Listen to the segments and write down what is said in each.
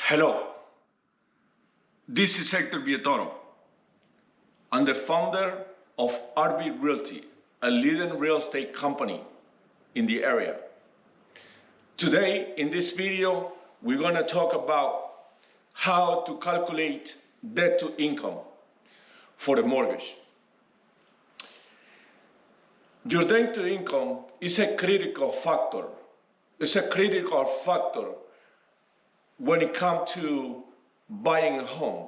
Hello, this is Hector Villatoro. I'm the founder of RB Realty, a leading real estate company in the area. Today, in this video, we're going to talk about how to calculate debt to income for a mortgage. Your debt to income is a critical factor. It's a critical factor when it comes to buying a home,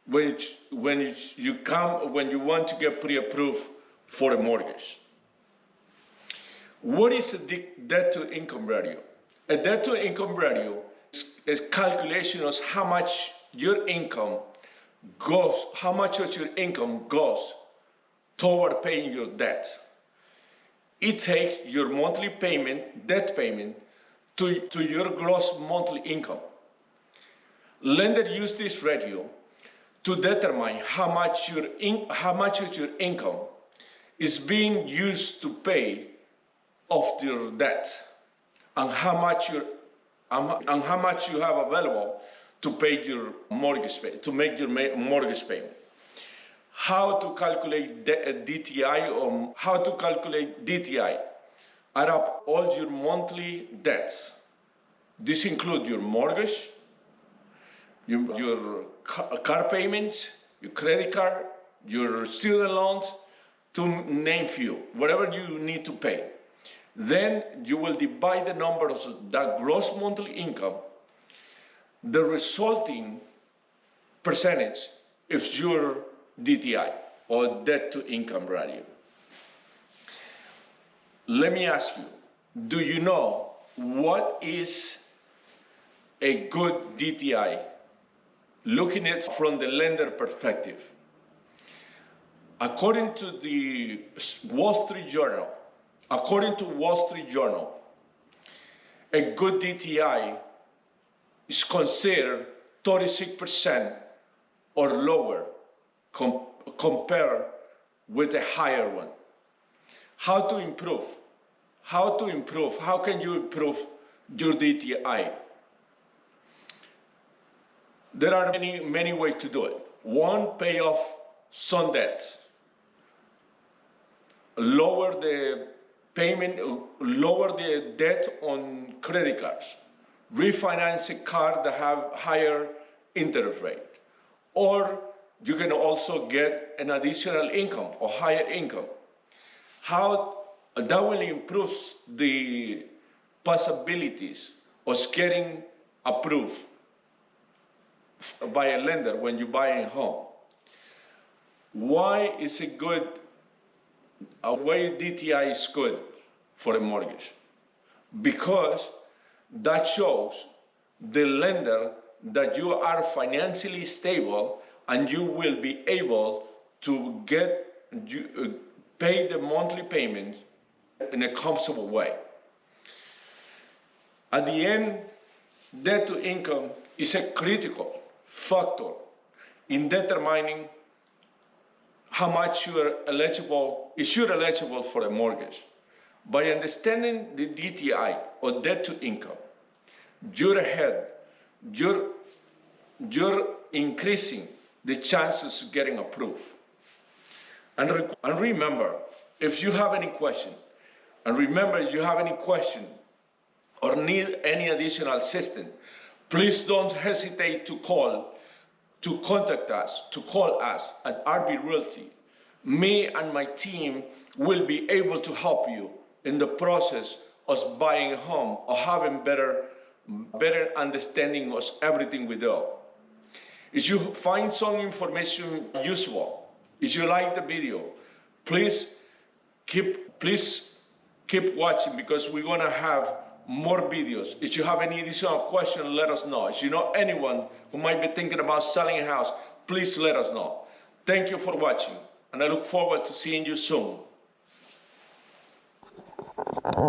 when you want to get pre-approved for a mortgage. What is a debt to income ratio? A debt to income ratio is a calculation of how much your income goes, how much of your income goes toward paying your debt. It takes your monthly payment, debt payment, to your gross monthly income. Lenders use this ratio to determine how much of your income is being used to pay off your debt, and how much you have available to pay your mortgage payment, to make your mortgage payment. How to calculate DTI or how to calculate DTI? Add up all your monthly debts. This includes your mortgage, your car payments, your credit card, your student loans, to name few, whatever you need to pay. Then you will divide the numbers of that gross monthly income. The resulting percentage is your DTI, or debt to income ratio. Let me ask you, do you know what is a good DTI? Looking at it from the lender perspective. According to the Wall Street Journal, a good DTI is considered 36% or lower compared with a higher one. How to improve? How can you improve your DTI? There are many ways to do it. One, pay off some debt. Lower the payment, lower the debt on credit cards. Refinance a car that have higher interest rate. Or you can also get an additional income or higher income. How that will improve the possibilities of getting approved by a lender when you buy a home. Why is it good? Why DTI is good for a mortgage? Because that shows the lender that you are financially stable and you will be able to pay the monthly payment in a comfortable way. At the end, debt to income is a critical factor in determining how much you're eligible for a mortgage. By understanding the DTI, or debt to income, you're increasing the chances of getting approved. And remember, if you have any question, or need any additional assistance, please don't hesitate to call us at RB Realty. Me and my team will be able to help you in the process of buying a home or having better understanding of everything we do. If you find some information useful, if you like the video, please keep watching, because we're gonna have more videos. If you have any additional questions, let us know. If you know anyone who might be thinking about selling a house, please let us know. Thank you for watching, and I look forward to seeing you soon.